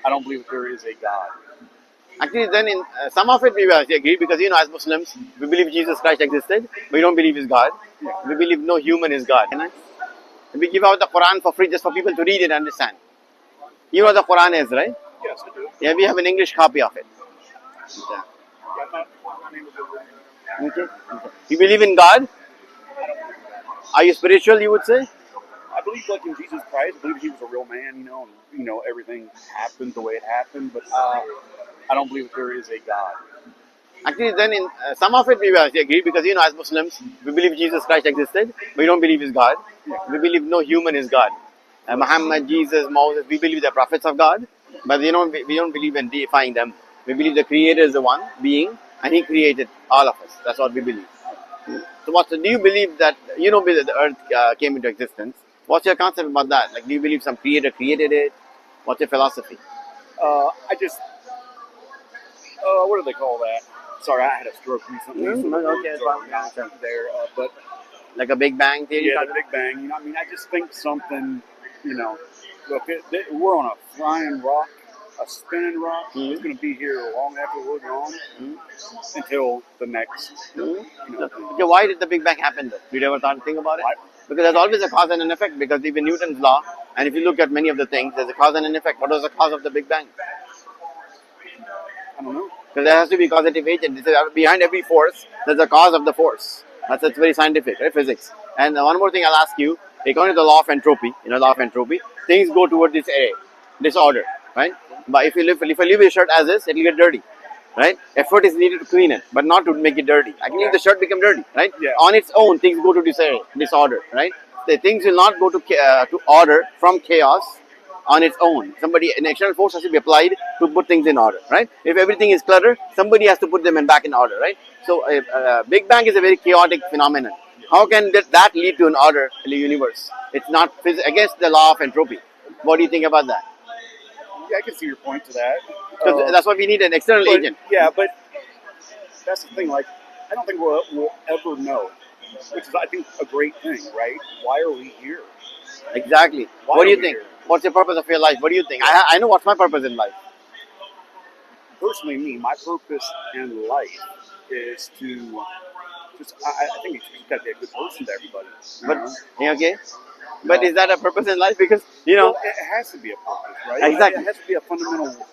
I don't believe that there is a God. Actually, then in some of it we will agree because as Muslims we believe Jesus Christ existed, but we don't believe He's God. Yeah. We believe no human is God. We give out the Quran for free just for people to read and understand. You know what the Quran is, right? Yes, I do. Yeah, we have an English copy of it. Yeah, my name is Okay. You believe in God? Are you spiritual? You would say. I believe like in Jesus Christ. I believe he was a real man, and everything happened the way it happened. But I don't believe that there is a God. Actually, then in some of it we will agree because as Muslims we believe Jesus Christ existed, but we don't believe He's God. Yeah. We believe no human is God. Muhammad, Jesus, Moses, we believe they're prophets of God, but we don't believe in deifying them. We believe the Creator is the one being, and He created all of us. That's what we believe. So, do you believe that believe that the Earth came into existence? What's your concept about that? Like, do you believe some creator created it? What's your philosophy? I just what do they call that? Sorry, I had a stroke recently. So Okay, there, but like a Big Bang theory. yeah, the Big Bang. I just think something. Look, we're on a flying rock, a spinning rock. Mhm. It's going to be here long after we're gone until the next. Okay, why did the Big Bang happen though? Did you ever think about it? Why? Because there's always a cause and an effect. Because even Newton's law, and if you look at many of the things, there's a cause and an effect. What was the cause of the Big Bang? I don't know. Because there has to be causative agent. Behind every force, there's a cause of the force. It's very scientific, right? Physics. And one more thing I'll ask you, according to the law of entropy, law of entropy, things go toward this disorder, right? But if I leave the shirt as is, it'll get dirty, right? Effort is needed to clean it, but not to make it dirty. I can leave the shirt become dirty, right? Yeah. On its own, things go to disorder, right? The things will not go to order from chaos on its own. An external force has to be applied to put things in order, right? If everything is clutter, somebody has to put them back in order, right? So, Big Bang is a very chaotic phenomenon. How can that lead to an order in the universe? It's not against the law of entropy. What do you think about that? Yeah, I can see your point to that. Because that's why we need an external agent. Yeah, but that's the thing. Like, I don't think we'll ever know, which is, I think, a great thing, right? Why are we here? Exactly. Why what do you are we think? here? What's the purpose of your life? What do you think? I know what's my purpose in life. Personally, my purpose in life is to I think you got to be a good person to everybody. Okay. But is that a purpose in life? Because well, it has to be a purpose, right? Exactly. It has to be a fundamental.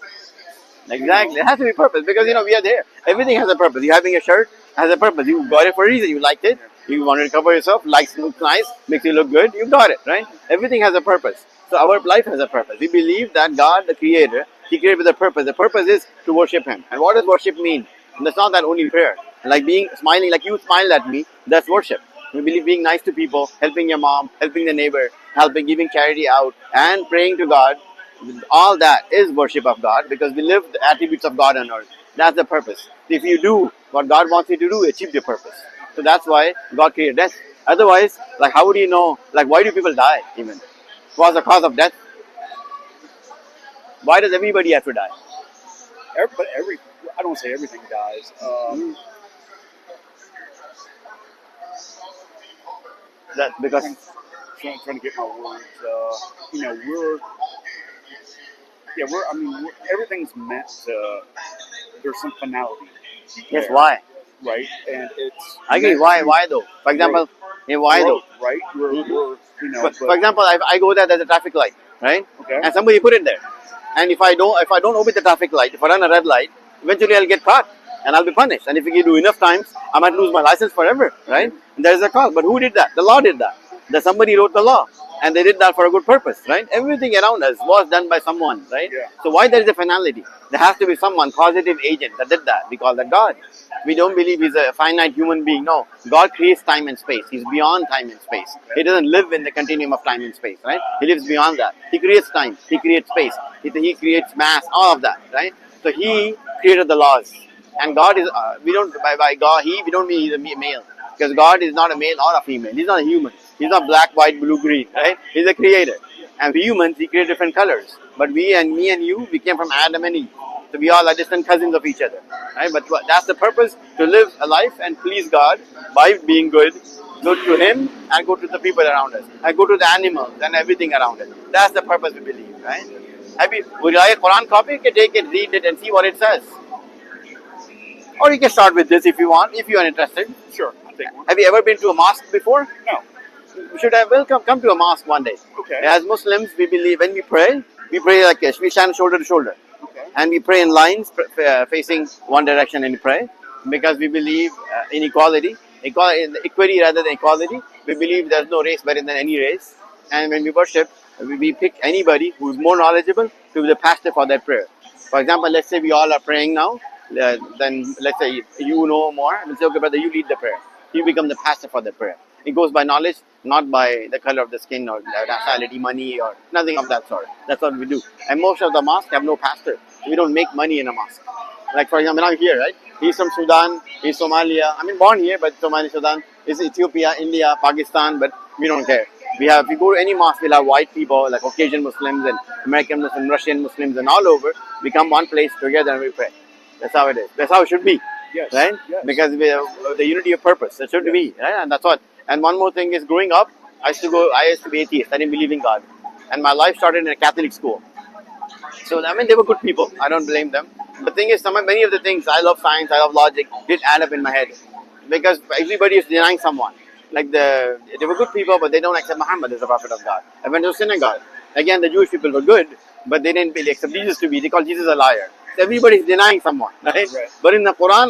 Exactly. It has to be purpose because we are there. Everything has a purpose. You having a shirt has a purpose. You got it for a reason. You liked it. You wanted to cover yourself. Looks nice. Makes you look good. You got it, right? Everything has a purpose. So our life has a purpose. We believe that God, the Creator, He created with a purpose. The purpose is to worship Him. And what does worship mean? And that's not that only prayer. Like smiling, like you smiled at me. That's worship. We believe being nice to people, helping your mom, helping the neighbor, giving charity out, and praying to God. All that is worship of God because we live the attributes of God on earth. That's the purpose. If you do what God wants you to do, you achieve your purpose. So that's why God created death. Otherwise, how would you know? Why do people die even? What's the cause of death? Why does everybody have to die? But I don't say everything dies. That's because trying to get my words. Everything's meant to. There's some finality. Yes, why? Right, and it's. I agree. Why though? For example, why though? Right, For example, if I go there's a traffic light, right? Okay. And somebody put it there, and if I don't obey the traffic light, if I run a red light, eventually I'll get caught and I'll be punished. And if you do enough times, I might lose my license forever, right? And there is a cause. But who did that? The law did that. Somebody wrote the law, and they did that for a good purpose, right? Everything around us was done by someone, right? Yeah. So why there is a finality? There has to be someone, causative agent, that did that. We call that God. We don't believe He's a finite human being. No, God creates time and space. He's beyond time and space. He doesn't live in the continuum of time and space, right? He lives beyond that. He creates time. He creates space. He creates mass. All of that, right? So He created the laws. And God is, we don't, by God, we don't mean He's a male. Because God is not a male or a female. He's not a human. He's not black, white, blue, green, right? He's a creator. And we humans, He created different colors. But me and you, we came from Adam and Eve. So we all are distant cousins of each other, right? But that's the purpose, to live a life and please God by being good to Him and good to the people around us, and good to the animals and everything around us. That's the purpose we believe, right? Would you like a Quran copy? You can take it, read it, and see what it says. Or you can start with this if you want, if you are interested. Sure, I'll take one. Have you ever been to a mosque before? No. You should have. Well, come to a mosque one day. Okay. As Muslims, we believe when we pray like this. We stand shoulder to shoulder. Okay. And we pray in lines facing one direction and we pray because we believe in equity rather than equality. We believe there's no race better than any race. And when we worship, we pick anybody who's more knowledgeable to be the pastor for that prayer. For example, let's say we all are praying now. Then let's say you know more. We'll say, okay, brother, you lead the prayer. You become the pastor for the prayer. It goes by knowledge, not by the color of the skin or nationality, money, or nothing of that sort. That's what we do. And most of the mosques have no pastor. We don't make money in a mosque. Like, for example, I'm here, right? He's from Sudan, he's Somalia. I mean, born here, but Somali, Sudan. Is Ethiopia, India, Pakistan, but we don't care. If you go to any mosque, we'll have white people, like Caucasian Muslims and American Muslims, Russian Muslims, and all over. We come one place together and we pray. That's how it is. That's how it should be. Yes. Right? Yes. Because we have the unity of purpose. That should be. Right? And that's what. And one more thing is, growing up, I used to be atheist. I didn't believe in God. And my life started in a Catholic school. So, I mean, they were good people. I don't blame them. The thing is, many of the things, I love science, I love logic, didn't add up in my head. Because everybody is denying someone. Like they were good people, but they don't accept Muhammad as the prophet of God. I went to a synagogue. Again, the Jewish people were good, but they didn't really accept Jesus to be. They called Jesus a liar. So everybody's denying someone, right? But in the Quran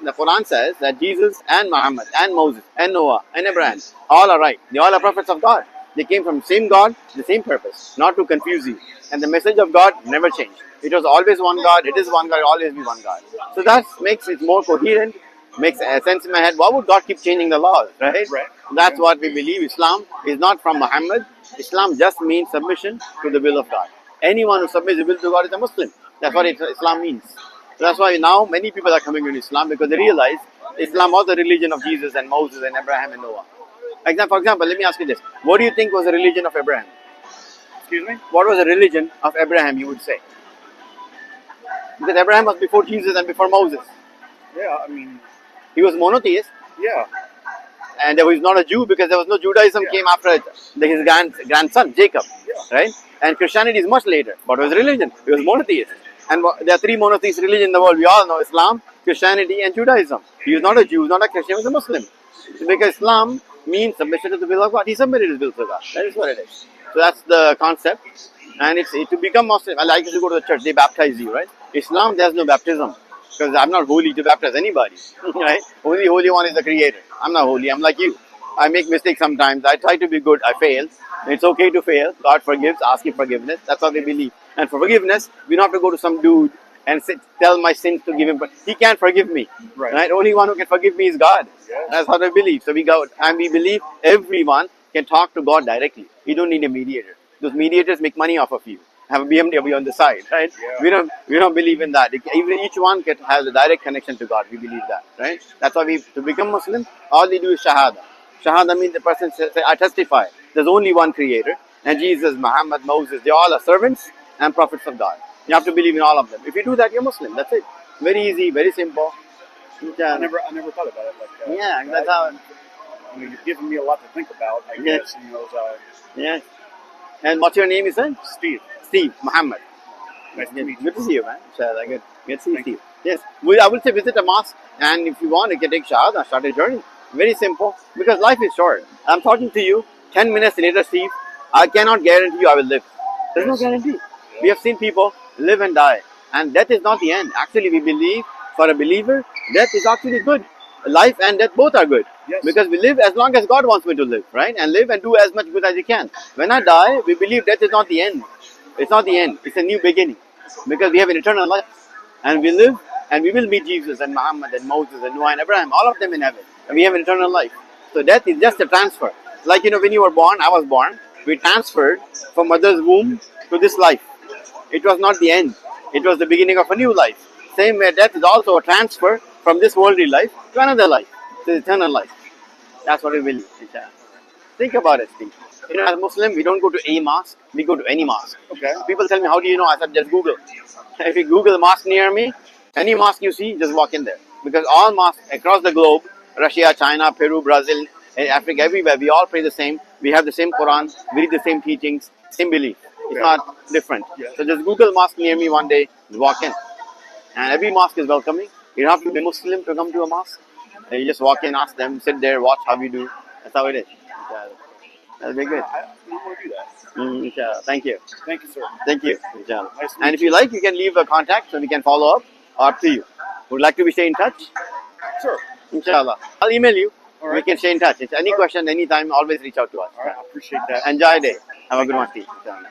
the Quran says that Jesus and Muhammad and Moses and Noah and Abraham, all are right. They all are prophets of God. They came from the same God, the same purpose, not to confuse you. And the message of God never changed. It was always one God, it is one God, it will always be one God. So that makes it more coherent, makes sense in my head. Why would God keep changing the laws, right? That's what we believe. Islam is not from Muhammad. Islam just means submission to the will of God. Anyone who submits the will to God is a Muslim. That's what Islam means. So that's why now many people are coming into Islam because they realize Islam was the religion of Jesus and Moses and Abraham and Noah. For example, let me ask you this. What do you think was the religion of Abraham? Excuse me? What was the religion of Abraham, you would say? Because Abraham was before Jesus and before Moses. Yeah, I mean... He was monotheist. Yeah. And he was not a Jew because there was no Judaism came after his grandson, Jacob. Yeah. Right? And Christianity is much later. What was religion? It was monotheist. And there are three monotheist religions in the world. We all know Islam, Christianity, and Judaism. He was not a Jew, not a Christian, he was a Muslim. Because Islam means submission to the will of God. He submitted his will to God. That is what it is. So that's the concept. And it's to become Muslim. I like to go to the church, they baptize you, right? Islam, there's no baptism. Because I'm not holy to baptize anybody. Right? Only holy one is the Creator. I'm not holy, I'm like you. I make mistakes sometimes. I try to be good, I fail. It's okay to fail. God forgives, ask Him forgiveness. That's what we believe. And for forgiveness, we don't have to go to some dude and tell my sins to give him. But he can't forgive me. Right? Only one who can forgive me is God. Yes. That's what I believe. So we go and we believe everyone can talk to God directly. You don't need a mediator. Those mediators make money off of you. Have a BMW on the side, right? Yeah. We don't believe in that. Even each one has a direct connection to God. We believe that, right? That's why to become Muslim, all they do is Shahada. Shahada means the person says, I testify. There's only one Creator. And Jesus, Muhammad, Moses, they all are servants and prophets of God. You have to believe in all of them. If you do that, you're Muslim. That's it. Very easy, very simple. I never thought about it like that. Yeah, that's how. I mean, you've given me a lot to think about. I guess. Yeah. And what's your name, you said? Steve, Muhammad. Nice to meet you. Good to see you, man. Good to see you, Steve. Yes. I would say visit a mosque, and if you want, you can take Shahada, start a journey. Very simple, because life is short. I'm talking to you, 10 minutes later, Steve, I cannot guarantee you I will live. There's no guarantee. We have seen people live and die, and death is not the end. Actually, we believe, for a believer, death is actually good. Life and death both are good. Yes. Because we live as long as God wants me to live, right? And live and do as much good as you can. When I die, we believe death is not the end. It's not the end. It's a new beginning. Because we have an eternal life. And we live and we will meet Jesus and Muhammad and Moses and Noah and Abraham, all of them in heaven. And we have an eternal life. So death is just a transfer. Like, when you were born, I was born, we transferred from mother's womb to this life. It was not the end. It was the beginning of a new life. Same way death is also a transfer from this worldly life to another life, to eternal life. That's what we believe. Think about it, Steve. As a Muslim, we don't go to a mosque, we go to any mosque. Okay. People tell me, how do you know? I said, just Google. If you Google mosque near me, any mosque you see, just walk in there. Because all mosques across the globe, Russia, China, Peru, Brazil, Africa, everywhere, we all pray the same. We have the same Quran, we read the same teachings, same belief. It's Yeah. not different. Yeah. So just Google mosque near me one day, walk in. And every mosque is welcoming. You don't have to be Muslim to come to a mosque. You just walk in, ask them, sit there, watch how you do. That's how it is. That'll be good. I want to do that. Inshallah. Thank you. Thank you, sir. Thank you. Inshallah. Nice to And meet if you like, you can leave a contact so we can follow up. Up to you. Would like to be stay in touch? Sure. Inshallah. I'll email you. All We right. can stay in touch. If any question, anytime, always reach out to us. All right. I appreciate that. Enjoy your day. Have a good one, Steve. Inshallah.